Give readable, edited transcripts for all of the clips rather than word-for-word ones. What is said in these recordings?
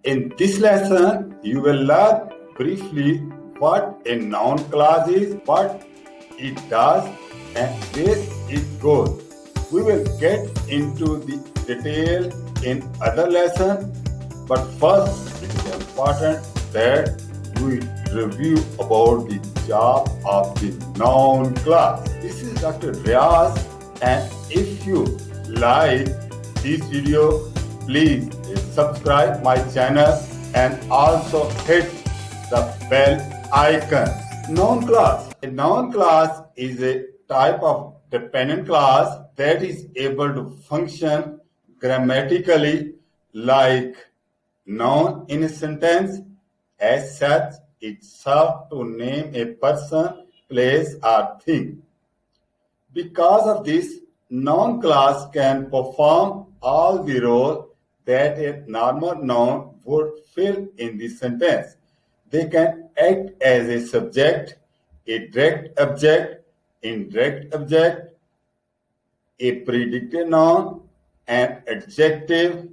In this lesson, you will learn briefly what a noun class is, what it does, and where it goes. We will get into the detail in other lessons, but first it is important that we review about the job of the noun class. This is Dr. Riaz, and if you like this video, please subscribe my channel and also hit the bell icon. Noun class. A noun class is a type of dependent class that is able to function grammatically like noun in a sentence. As such, it serves to name a person, place, or thing. Because of this, noun class can perform all the roles that a normal noun would fill in the sentence. They can act as a subject, a direct object, indirect object, a predicate noun, an adjective,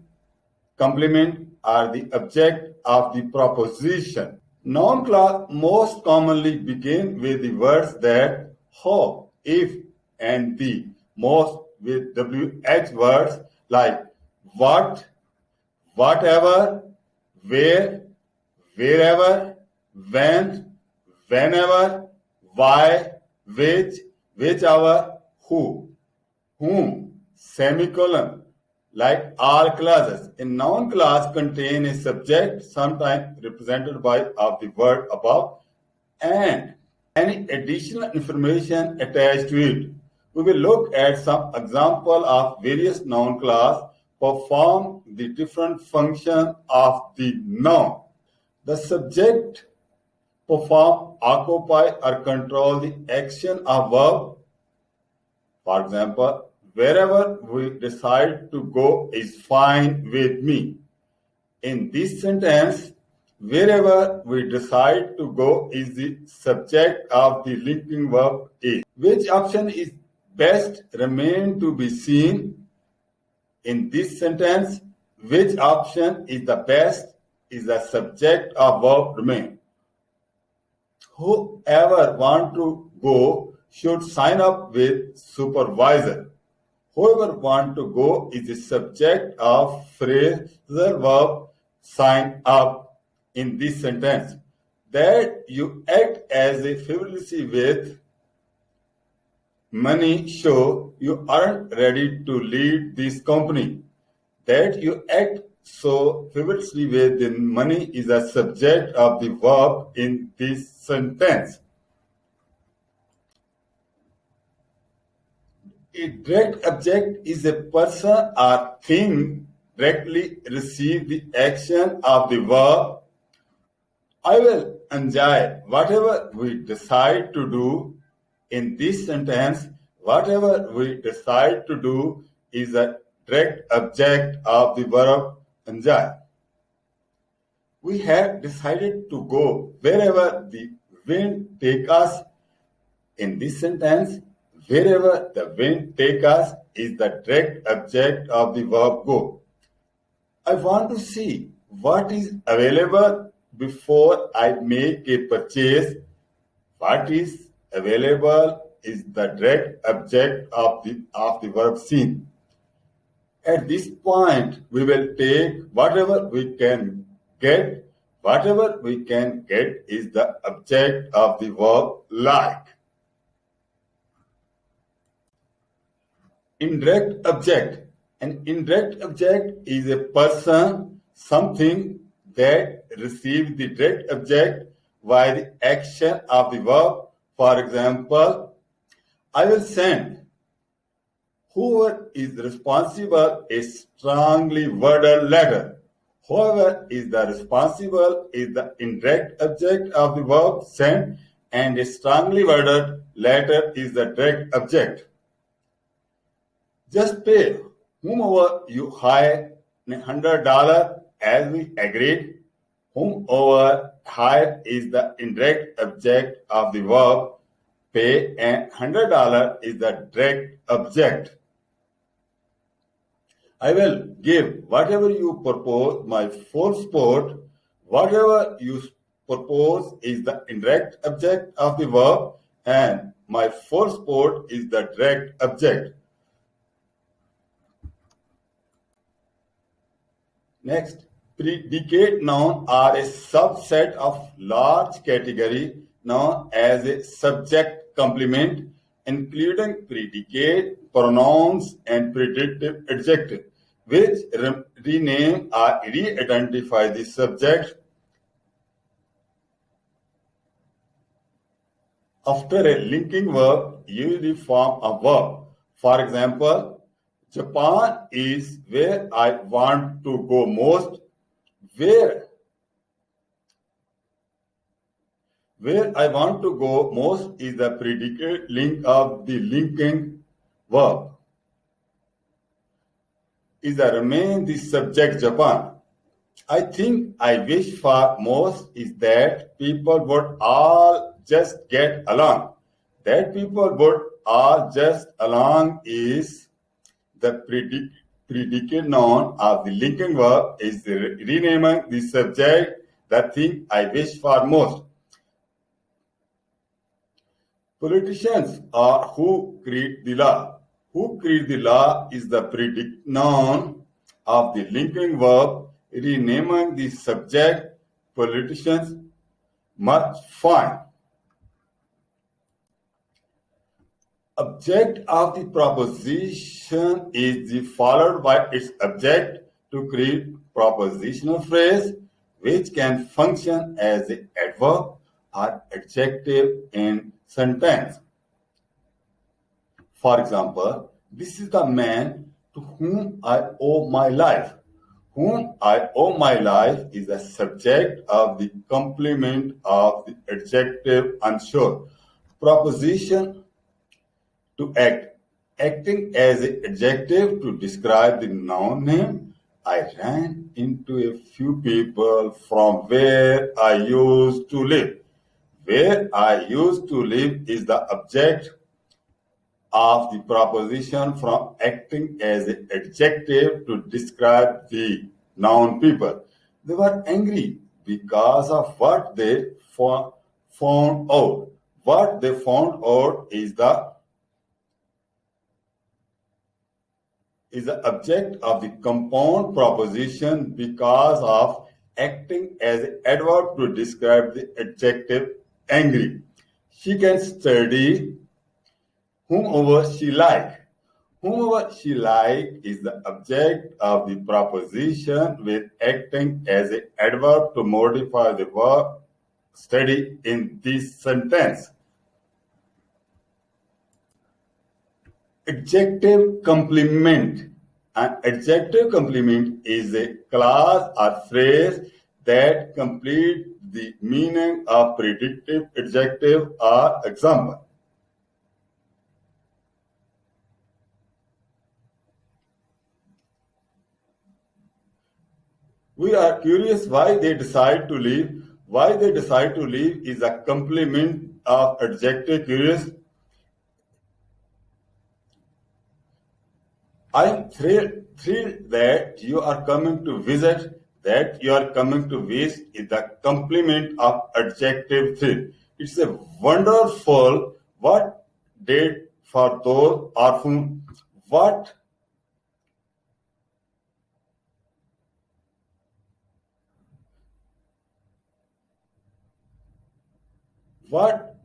complement, or the object of the proposition. Noun class most commonly begin with the words that how, if, and the, most with WH words like what, whatever, where, wherever, when, whenever, why, which, whichever, who, whom, semicolon, like all classes. A noun class contains a subject, sometimes represented by of the word above, and any additional information attached to it. We will look at some example of various noun class perform the different function of the noun. The subject perform, occupy, or control the action of verb. For example, wherever we decide to go is fine with me. In this sentence, wherever we decide to go is the subject of the linking verb is. Which option is best remain to be seen. In this sentence, which option is the best is the subject of verb remain. Whoever want to go should sign up with supervisor. Whoever want to go is the subject of phrasal verb sign up in this sentence. That you act as a frivolously with money show you aren't ready to lead this company. That you act so frivolously with the money is a subject of the verb in this sentence. A direct object is a person or thing directly receive the action of the verb. I will enjoy whatever we decide to do. In this sentence, whatever we decide to do is a direct object of the verb enjoy. We have decided to go wherever the wind takes us. In this sentence, wherever the wind takes us is the direct object of the verb go. I want to see what is available before I make a purchase. What is available is the direct object of the verb seen. At this point, we will take whatever we can get. Whatever we can get is the object of the verb like. Indirect object. An indirect object is a person, something that receives the direct object by the action of the verb. For example, I will send. Whoever is responsible a strongly worded letter. Whoever is the responsible is the indirect object of the verb send, and a strongly worded letter is the direct object. Just pay whomever you hire $100 as we agreed. Whomever hire is the indirect object of the verb pay, and $100 is the direct object. I will give whatever you propose my full support. Whatever you propose is the indirect object of the verb, and my full support is the direct object. Next, predicate nouns are a subset of large category known as a subject complement, including predicate, pronouns, and predictive adjective, which rename or re-identify the subject after a linking verb, usually form a verb. For example, Japan is where I want to go most. Where I want to go most is the predicate link of the linking verb. Is the remain the subject Japan. I think I wish for most is that people would all just get along. That people would all just along is the predicate noun of the linking verb is renaming the subject, the thing I wish for most. Politicians are who create the law. Who create the law is the predicate noun of the linking verb, renaming the subject. Politicians must find. Object of the proposition is the followed by its object to create propositional phrase which can function as an adverb or adjective in sentence. For example, this is the man to whom I owe my life. Whom I owe my life is the subject of the complement of the adjective unsure. Proposition to act. Acting as an adjective to describe the noun name. I ran into a few people from where I used to live. Where I used to live is the object of the proposition from acting as an adjective to describe the noun people. They were angry because of what they found out. What they found out is the object of the compound proposition because of acting as an adverb to describe the adjective angry. She can study whomever she like. Whomever she like is the object of the proposition with acting as an adverb to modify the verb study in this sentence. Adjective complement. An adjective complement is a clause or phrase that complete the meaning of predictive adjective or example. We are curious why they decide to leave. Why they decide to leave is a complement of adjective curious. I am thrilled that you are coming to visit. That you are coming to visit is the complement of adjective thrilled. It's a wonderful what did for those or whom what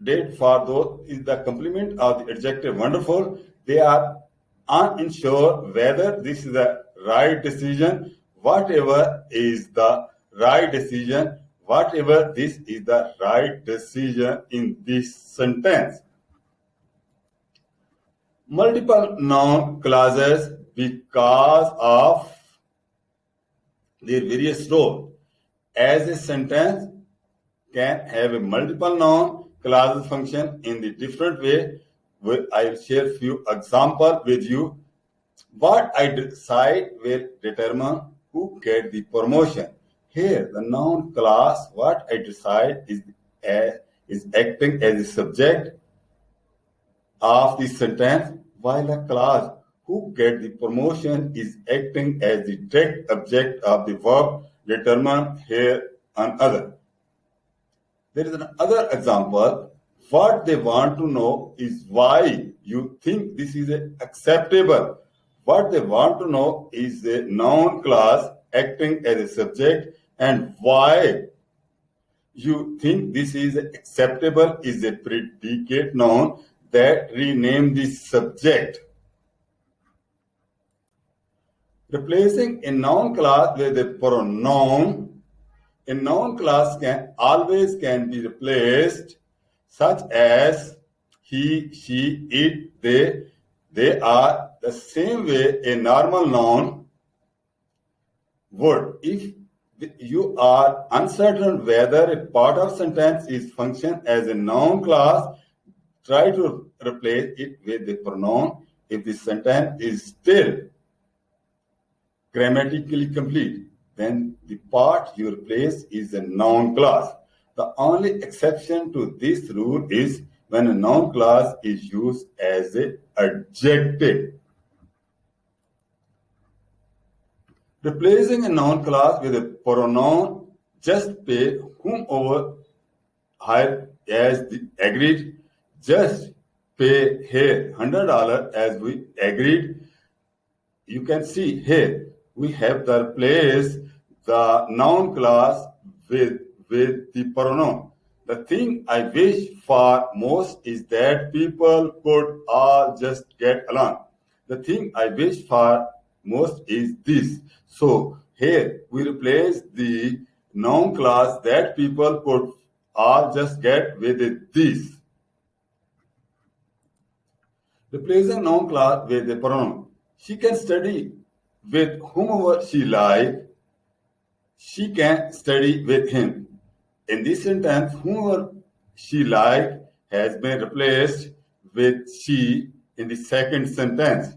did for those is the complement of the adjective wonderful. They are unsure whether this is the right decision. Whatever is the right decision, whatever this is the right decision in this sentence. Multiple noun clauses because of their various roles. As a sentence can have a multiple noun clauses function in the different way. I will share few examples with you. What I decide will determine who get the promotion. Here, the noun clause, what I decide is acting as a subject of the sentence, while a clause, who get the promotion is acting as the direct object of the verb determined here on other. There is another example. What they want to know is why you think this is acceptable. What they want to know is a noun class acting as a subject, and why you think this is acceptable is a predicate noun that rename the subject. Replacing a noun class with a pronoun, a noun class can be replaced such as he, she, it, they. They are the same way a normal noun would. If you are uncertain whether a part of sentence is function as a noun class, try to replace it with the pronoun if the sentence is still grammatically complete. Then the part you replace is a noun class. The only exception to this rule is when a noun class is used as an adjective. Replacing a noun class with a pronoun, just pay whomever hired as the agreed. Just pay here $100 as we agreed. You can see here we have to replace the noun class with the pronoun. The thing I wish for most is that people could all just get along. The thing I wish for most is this. So here we replace the noun class that people could all just get with this. Replacing noun class with a pronoun. She can study with whomever she likes. She can study with him. In this sentence, whomever she liked has been replaced with she in the second sentence.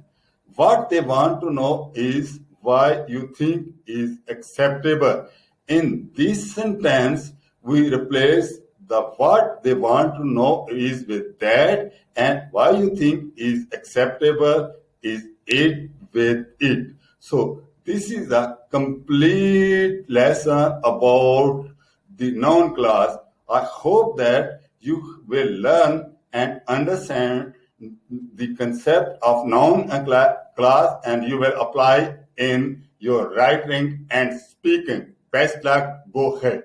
What they want to know is why you think is acceptable. In this sentence, we replace the what they want to know is with that, and why you think is acceptable is it with it. So this is a complete lesson about the noun class. I hope that you will learn and understand the concept of noun and class, and you will apply in your writing and speaking. Best luck. Go ahead.